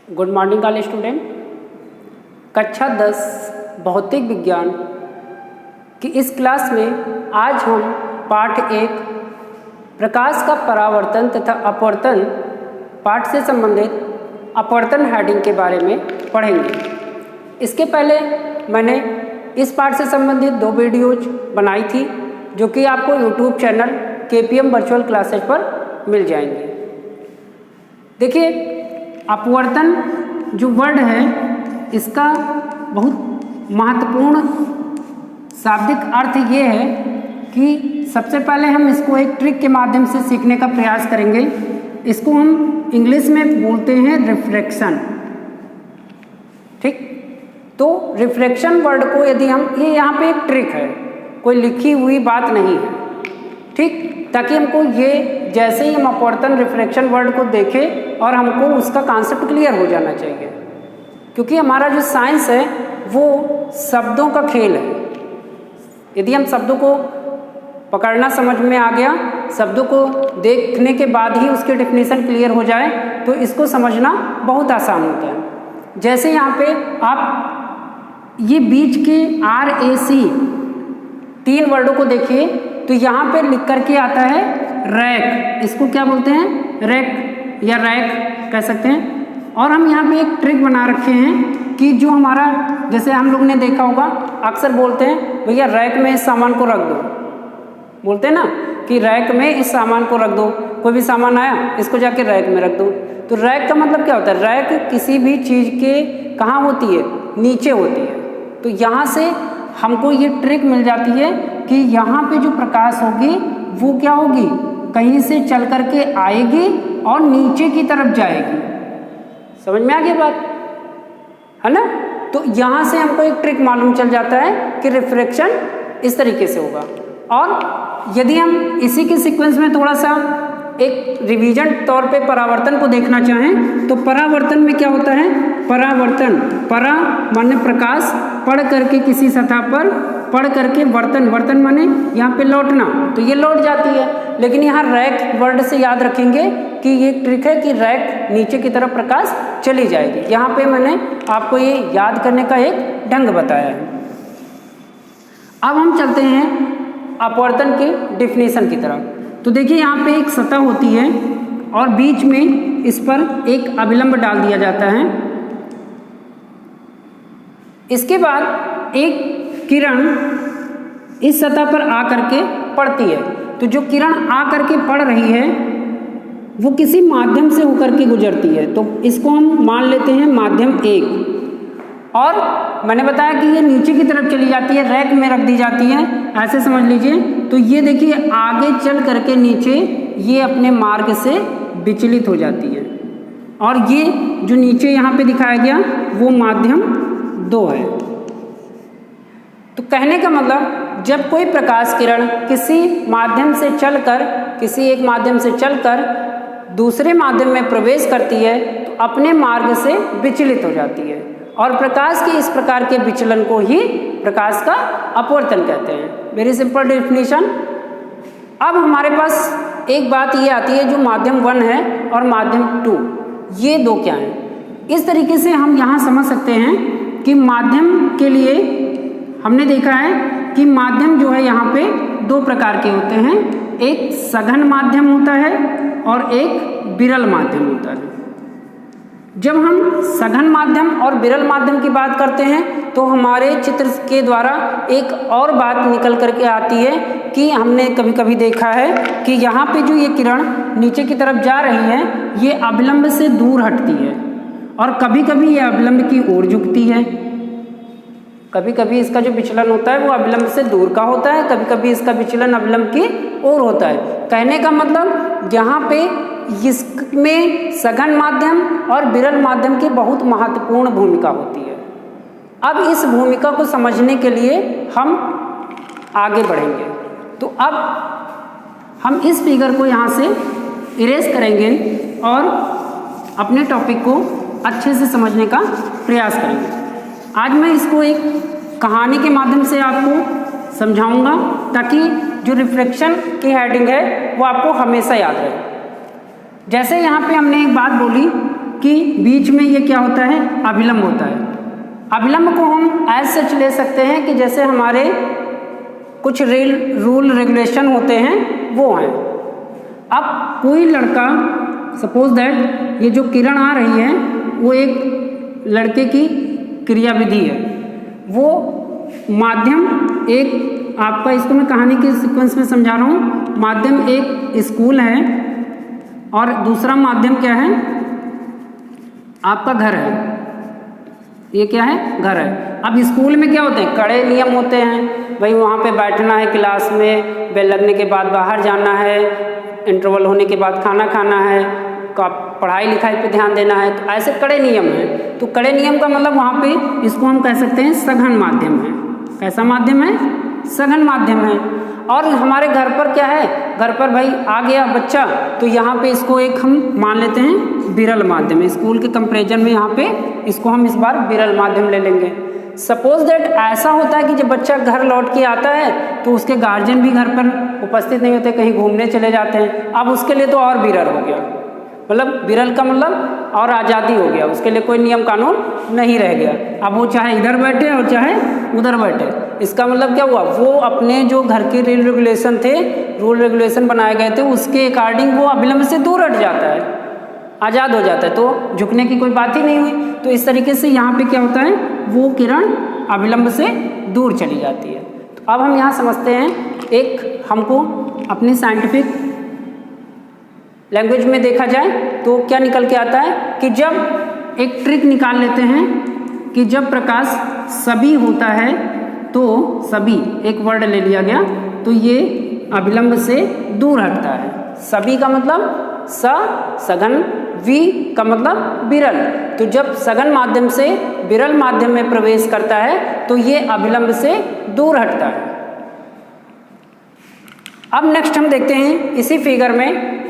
Good morning all student. कक्षा 10 भौतिक विज्ञान की इस क्लास में आज हम पाठ 1 प्रकाश का परावर्तन तथा अपवर्तन पाठ से संबंधित अपवर्तन हेडिंग के बारे में पढ़ेंगे। इसके पहले मैंने इस पाठ से संबंधित 2 वीडियोज बनाई थी जो कि आपको YouTube channel KPM virtual classes पर मिल जाएंगे। देखिए, अपवर्तन जो वर्ड है इसका बहुत महत्वपूर्ण शाब्दिक अर्थ ये है कि सबसे पहले हम इसको एक ट्रिक के माध्यम से सीखने का प्रयास करेंगे। इसको हम इंग्लिश में बोलते हैं रिफ्रैक्शन। ठीक, तो रिफ्रैक्शन वर्ड को यदि हम ये यहाँ पे एक ट्रिक है, कोई लिखी हुई बात नहीं है। ठीक, ताकि हमको ये जैसे ही हम अपवर्तन रिफ्रैक्शन वर्ड को देखें और हमको उसका कॉन्सेप्ट क्लियर हो जाना चाहिए, क्योंकि हमारा जो साइंस है वो शब्दों का खेल है। यदि हम शब्दों को पकड़ना समझ में आ गया, शब्दों को देखने के बाद ही उसकी डेफिनेशन क्लियर हो जाए तो इसको समझना बहुत आसान होता है। जैसे यहाँ पे आप ये बीच के RAC 3 वर्डों को देखिए तो यहाँ पे लिख करके आता है रैक। इसको क्या बोलते हैं? रैक या रैक कह सकते हैं। और हम यहाँ पे एक ट्रिक बना रखे हैं कि जो हमारा, जैसे हम लोग ने देखा होगा, अक्सर बोलते हैं भैया रैक में इस सामान को रख दो। बोलते हैं ना कि रैक में इस सामान को रख दो। कोई भी सामान आया इसको जाके रैक में रख दो। तो रैक का मतलब क्या होता है? रैक किसी भी चीज़ के कहाँ होती है? नीचे होती है। तो यहाँ से हमको ये ट्रिक मिल जाती है कि यहाँ पे जो प्रकाश होगी वो क्या होगी? कहीं से चल करके आएगी और नीचे की तरफ जाएगी। समझ में आ गई बात, है ना? तो यहाँ से हमको एक ट्रिक मालूम चल जाता है कि रिफ्रैक्शन इस तरीके से होगा। और यदि हम इसी के सीक्वेंस में थोड़ा सा एक रिवीजन तौर पे परावर्तन को देखना चाहें तो परावर्तन में क्या होता है? परावर्तन, परा माने प्रकाश, पड़ करके किसी सतह पर, पड़ करके वर्तन, वर्तन माने यहाँ पे लौटना, तो ये लौट जाती है। लेकिन यहाँ रैक वर्ड से याद रखेंगे कि ये ट्रिक है कि रैक नीचे की तरफ प्रकाश चली जाएगी। यहाँ पे मैंने आपको ये याद करने का एक ढंग बताया है। अब हम चलते हैं अपवर्तन की डेफिनेशन की तरफ। तो देखिए, यहाँ पे एक सतह होती है और बीच में इस पर एक अभिलंब डाल दिया जाता है। इसके बाद एक किरण इस सतह पर आ करके पड़ती है। तो जो किरण आ करके पड़ रही है वो किसी माध्यम से होकर के गुजरती है। तो इसको हम मान लेते हैं माध्यम 1। और मैंने बताया कि ये नीचे की तरफ चली जाती है, रैक में रख दी जाती है, ऐसे समझ लीजिए। तो ये देखिए आगे चल करके नीचे ये अपने मार्ग से विचलित हो जाती है। और ये जो नीचे यहाँ पे दिखाया गया वो माध्यम 2 है। तो कहने का मतलब, जब कोई प्रकाश किरण किसी माध्यम से चलकर, किसी एक माध्यम से चलकर दूसरे माध्यम में प्रवेश करती है तो अपने मार्ग से विचलित हो जाती है। और प्रकाश के इस प्रकार के विचलन को ही प्रकाश का अपवर्तन कहते हैं। Very simple definition. अब हमारे पास एक बात ये आती है, जो माध्यम 1 है और माध्यम 2, ये 2 क्या हैं? इस तरीके से हम यहाँ समझ सकते हैं कि माध्यम के लिए हमने देखा है कि माध्यम जो है यहाँ पे 2 प्रकार के होते हैं। एक सघन माध्यम होता है और एक विरल माध्यम होता है। जब हम सघन माध्यम और विरल माध्यम की बात करते हैं तो हमारे चित्र के द्वारा एक और बात निकल करके आती है कि हमने कभी कभी देखा है कि यहाँ पे जो ये किरण नीचे की तरफ जा रही है ये अभिलंब से दूर हटती है और कभी कभी ये अभिलंब की ओर झुकती है। कभी कभी इसका जो विचलन होता है वो अभिलंब से दूर का होता है, कभी कभी इसका विचलन अभिलंब की ओर होता है। कहने का मतलब यहाँ पे इसमें सघन माध्यम और विरल माध्यम की बहुत महत्वपूर्ण भूमिका होती है। अब इस भूमिका को समझने के लिए हम आगे बढ़ेंगे। तो अब हम इस फिगर को यहाँ से इरेज करेंगे और अपने टॉपिक को अच्छे से समझने का प्रयास करेंगे। आज मैं इसको एक कहानी के माध्यम से आपको समझाऊंगा ताकि जो रिफ्रैक्शन की हेडिंग है वो आपको हमेशा याद रहे। जैसे यहाँ पे हमने एक बात बोली कि बीच में ये क्या होता है, अभिलंब होता है। अभिलंब को हम एज सच ले सकते हैं कि जैसे हमारे कुछ रूल रेगुलेशन होते हैं वो हैं। अब कोई लड़का, सपोज दैट ये जो किरण आ रही है वो एक लड़के की क्रियाविधि है, वो माध्यम एक आपका, इसको मैं कहानी के सीक्वेंस में समझा रहा हूँ। माध्यम एक स्कूल है और दूसरा माध्यम क्या है, आपका घर है। ये क्या है, घर है। अब स्कूल में क्या होते हैं, कड़े नियम होते हैं, भाई वहाँ पे बैठना है क्लास में, बेल लगने के बाद बाहर जाना है, इंटरवल होने के बाद खाना खाना है, पढ़ाई लिखाई पे ध्यान देना है। तो ऐसे कड़े नियम हैं। तो कड़े नियम का मतलब वहाँ पे इसको हम कह सकते हैं सघन माध्यम है। कैसा माध्यम है, सघन माध्यम है। और हमारे घर पर क्या है, घर पर भाई आ गया बच्चा, तो यहाँ पे इसको एक हम मान लेते हैं विरल माध्यम। स्कूल के कंपैरिजन में यहाँ पे इसको हम इस बार विरल माध्यम ले लेंगे। सपोज दैट ऐसा होता है कि जब बच्चा घर लौट के आता है तो उसके गार्जियन भी घर पर उपस्थित नहीं होते, कहीं घूमने चले जाते हैं। अब उसके लिए तो और विरल हो गया, मतलब विरल का मतलब और आज़ादी हो गया, उसके लिए कोई नियम कानून नहीं रह गया। अब वो चाहे इधर बैठे और चाहे उधर बैठे। इसका मतलब क्या हुआ, वो अपने जो घर के रूल रेगुलेशन बनाए गए थे उसके अकॉर्डिंग वो अभिलंब से दूर हट जाता है, आज़ाद हो जाता है, तो झुकने की कोई बात ही नहीं हुई। तो इस तरीके से यहाँ पे क्या होता है, वो किरण अभिलंब से दूर चली जाती है। तो अब हम यहाँ समझते हैं, एक हमको अपनी साइंटिफिक लैंग्वेज में देखा जाए तो क्या निकल के आता है कि जब एक ट्रिक निकाल लेते हैं कि जब प्रकाश सभी होता है तो सभी एक वर्ड ले लिया गया तो ये अभिलंब से दूर हटता है। सभी का मतलब सघन, वी का मतलब विरल। तो जब सघन माध्यम से विरल माध्यम में प्रवेश करता है तो ये अभिलंब से दूर हटता है। अब नेक्स्ट हम देखते हैं इसी फिगर में,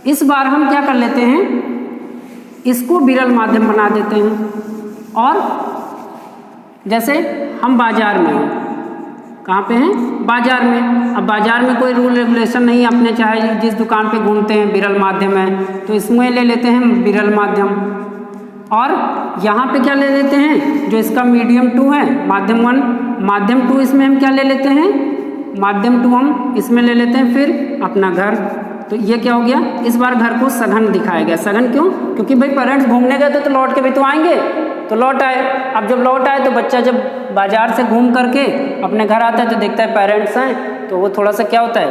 इस बार हम क्या कर लेते हैं, इसको विरल माध्यम बना देते हैं। और जैसे हम बाजार में हैं, कहाँ पे हैं, बाजार में। अब बाजार में कोई रूल रेगुलेशन नहीं, अपने चाहे जिस दुकान पे घूमते हैं, विरल माध्यम है तो इसमें ले लेते हैं विरल माध्यम। और यहाँ पे क्या ले लेते हैं, जो इसका मीडियम 2 है, माध्यम 1, माध्यम 2, इसमें हम क्या ले लेते हैं, माध्यम 2 हम इसमें ले लेते हैं। फिर अपना घर, तो ये क्या हो गया, इस बार घर को सघन दिखाया गया। सघन क्यों, क्योंकि भाई पेरेंट्स घूमने गए तो लौट के भी तो आएंगे, तो लौट आए। अब जब लौट आए तो बच्चा जब बाजार से घूम करके अपने घर आता है तो देखता है पेरेंट्स हैं, तो वो थोड़ा सा क्या होता है,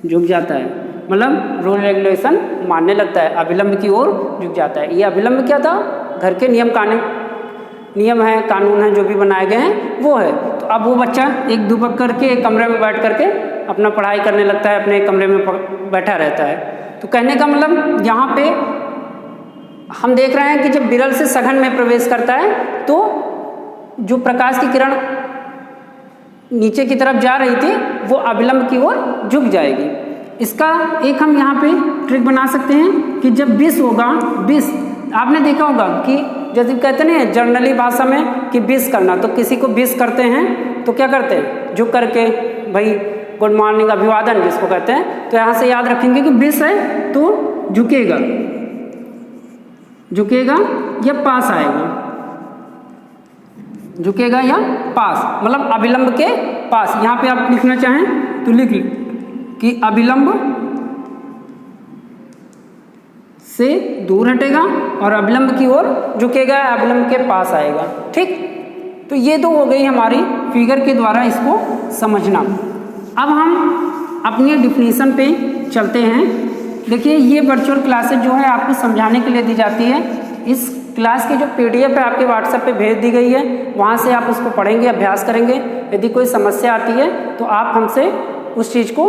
झुक जाता है, मतलब रूल रेगुलेशन मानने लगता है, अभिलंब की ओर झुक जाता है। ये अभिलंब क्या था, घर के नियम है, कानून है, जो भी बनाए गए हैं वो है। तो अब वो बच्चा एक दुबक करके एक कमरे में बैठ करके अपना पढ़ाई करने लगता है, अपने कमरे में बैठा रहता है। तो कहने का मतलब यहाँ पे हम देख रहे हैं कि जब विरल से सघन में प्रवेश करता है तो जो प्रकाश की किरण नीचे की तरफ जा रही थी वो अभिलंब की ओर झुक जाएगी। इसका एक हम यहाँ पे ट्रिक बना सकते हैं कि जब विष होगा, विष आपने देखा होगा कि जैसे कहते हैं जर्नली भाषा में कि विष करना, तो किसी को विष करते हैं तो क्या करते हैं, झुक करके भाई गुड मॉर्निंग, अभिवादन जिसको कहते हैं। तो यहाँ से याद रखेंगे कि विष है तो झुकेगा या पास आएगा, झुकेगा या पास, मतलब अभिलंब के पास। यहाँ पे आप लिखना चाहें तो लिख कि अभिलंब से दूर हटेगा और अभिलंब की ओर झुकेगा, अभिलंब के पास आएगा। ठीक, तो ये तो हो गई हमारी फिगर के द्वारा इसको समझना। अब हम अपनी डिफिनीशन पे चलते हैं। देखिए, ये वर्चुअल क्लासेज जो है आपको समझाने के लिए दी जाती है। इस क्लास की जो PDF है आपके व्हाट्सएप पे भेज दी गई है, वहाँ से आप उसको पढ़ेंगे, अभ्यास करेंगे। यदि कोई समस्या आती है तो आप हमसे उस चीज़ को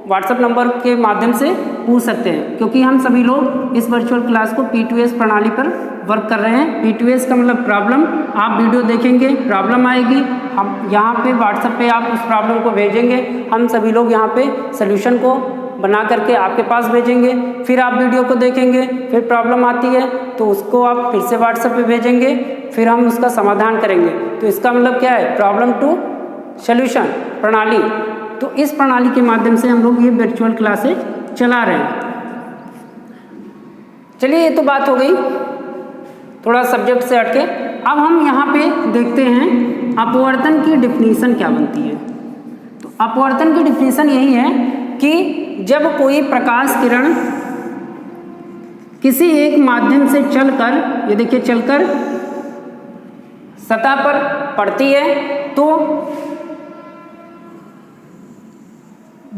व्हाट्सएप नंबर के माध्यम से पूछ सकते हैं, क्योंकि हम सभी लोग इस वर्चुअल क्लास को P2S प्रणाली पर वर्क कर रहे हैं। P2S का मतलब प्रॉब्लम, आप वीडियो देखेंगे, प्रॉब्लम आएगी, हम यहाँ पे व्हाट्सएप पे आप उस प्रॉब्लम को भेजेंगे, हम सभी लोग यहाँ पे सोल्यूशन को बना करके आपके पास भेजेंगे। फिर आप वीडियो को देखेंगे, फिर प्रॉब्लम आती है तो उसको आप फिर से व्हाट्सएप पे भेजेंगे, फिर हम उसका समाधान करेंगे। तो इसका मतलब क्या है, प्रॉब्लम टू सोल्यूशन प्रणाली। तो इस प्रणाली के माध्यम से हम लोग ये वर्चुअल क्लासेज चला रहे हैं। चलिए, ये तो बात हो गई थोड़ा सब्जेक्ट से हटके। अब हम यहाँ पे देखते हैं अपवर्तन की डिफिनीशन क्या बनती है। तो अपवर्तन की डिफिनीशन यही है कि जब कोई प्रकाश किरण किसी एक माध्यम से चलकर, ये देखिए चलकर सतह पर पड़ती है तो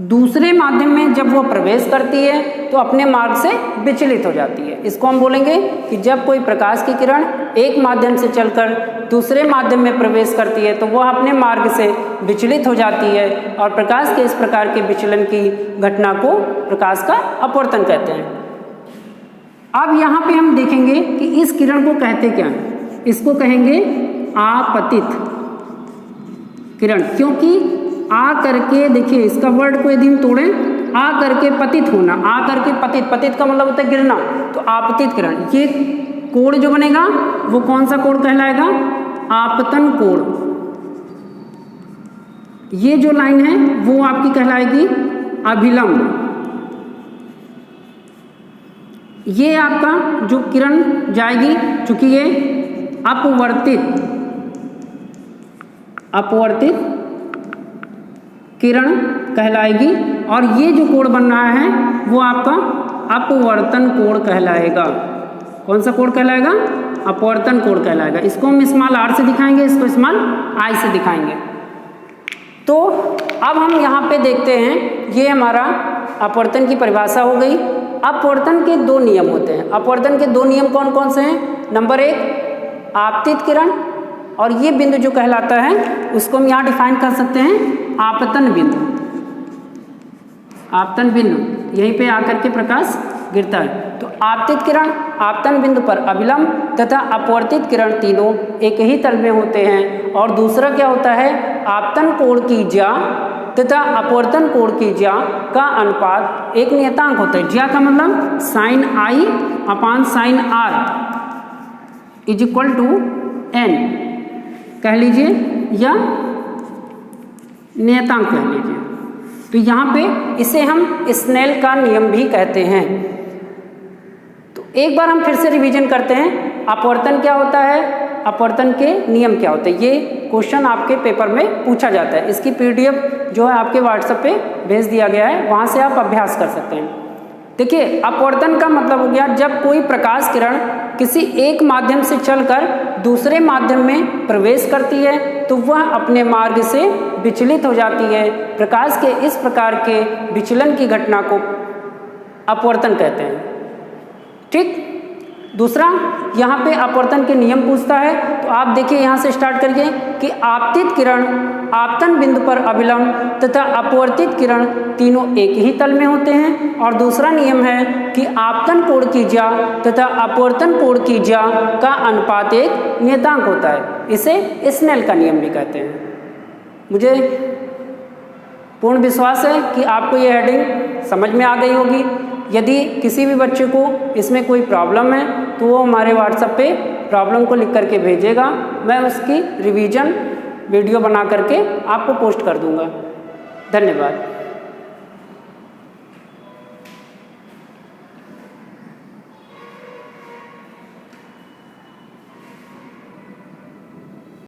दूसरे माध्यम में जब वो प्रवेश करती है तो अपने मार्ग से विचलित हो जाती है। इसको हम बोलेंगे कि जब कोई प्रकाश की किरण एक माध्यम से चलकर दूसरे माध्यम में प्रवेश करती है तो वह अपने मार्ग से विचलित हो जाती है, और प्रकाश के इस प्रकार के विचलन की घटना को प्रकाश का अपवर्तन कहते हैं। अब यहाँ पे हम देखेंगे कि इस किरण को कहते क्या हैं। इसको कहेंगे आपतित किरण, क्योंकि आ करके, देखिए इसका वर्ड को यदि हम तोड़ें, आ करके पतित होना, आ करके पतित, पतित का मतलब होता है गिरना, तो आपतित किरण। ये कोण जो बनेगा वो कौन सा कोण कहलाएगा? आपतन कोण। ये जो लाइन है वो आपकी कहलाएगी अभिलंब। ये आपका जो किरण जाएगी, चूंकि ये अपवर्तित किरण कहलाएगी, और ये जो कोण बन रहा है वो आपका अपवर्तन कोण कहलाएगा। कौन सा कोण कहलाएगा? अपवर्तन कोण कहलाएगा। इसको हम स्मॉल r से दिखाएंगे, इसको स्मॉल i से दिखाएंगे। तो अब हम यहाँ पे देखते हैं, ये हमारा अपवर्तन की परिभाषा हो गई। अपवर्तन के दो नियम होते हैं। अपवर्तन के दो नियम कौन कौन से हैं? नंबर 1 आपतित किरण, और ये बिंदु जो कहलाता है उसको हम यहाँ डिफाइन कर सकते हैं आपतन बिंदु। आपतन बिंदु यहीं पे आकर के प्रकाश गिरता है। तो आपतित किरण आपतन बिंदु पर अभिलंब तथा अपवर्तित किरण तीनों एक ही तल में होते हैं। और दूसरा क्या होता है? आपतन कोण की ज्या तथा अपवर्तन कोण की ज्या का अनुपात एक नियतांक होता है। ज्या का मतलब sine i upon sine r is equal to n कह लीजिए, या नियतांक कह लीजिए। तो यहाँ पे इसे हम स्नेल का नियम भी कहते हैं। तो एक बार हम फिर से रिवीजन करते हैं, अपवर्तन क्या होता है, अपवर्तन के नियम क्या होते हैं। ये क्वेश्चन आपके पेपर में पूछा जाता है। इसकी पीडीएफ जो है आपके व्हाट्सएप पे भेज दिया गया है, वहाँ से आप अभ्यास कर सकते हैं। देखिए, अपवर्तन का मतलब हो गया जब कोई प्रकाश किरण किसी एक माध्यम से चलकर दूसरे माध्यम में प्रवेश करती है तो वह अपने मार्ग से विचलित हो जाती है। प्रकाश के इस प्रकार के विचलन की घटना को अपवर्तन कहते हैं। ठीक। दूसरा, यहाँ पे अपवर्तन के नियम पूछता है, तो आप देखिए यहाँ से स्टार्ट करिए कि आपतित किरण आपतन बिंदु पर अभिलंब तथा अपवर्तित किरण तीनों एक ही तल में होते हैं। और दूसरा नियम है कि आपतन कोण की ज्या तथा अपवर्तन कोण की ज्या का अनुपात एक नियतांक होता है। इसे स्नेल का नियम भी कहते हैं। मुझे पूर्ण विश्वास है कि आपको ये हेडिंग समझ में आ गई होगी। यदि किसी भी बच्चे को इसमें कोई प्रॉब्लम है तो वो हमारे व्हाट्सएप पे प्रॉब्लम को लिख करके भेजेगा, मैं उसकी रिवीजन वीडियो बना करके आपको पोस्ट कर दूंगा। धन्यवाद।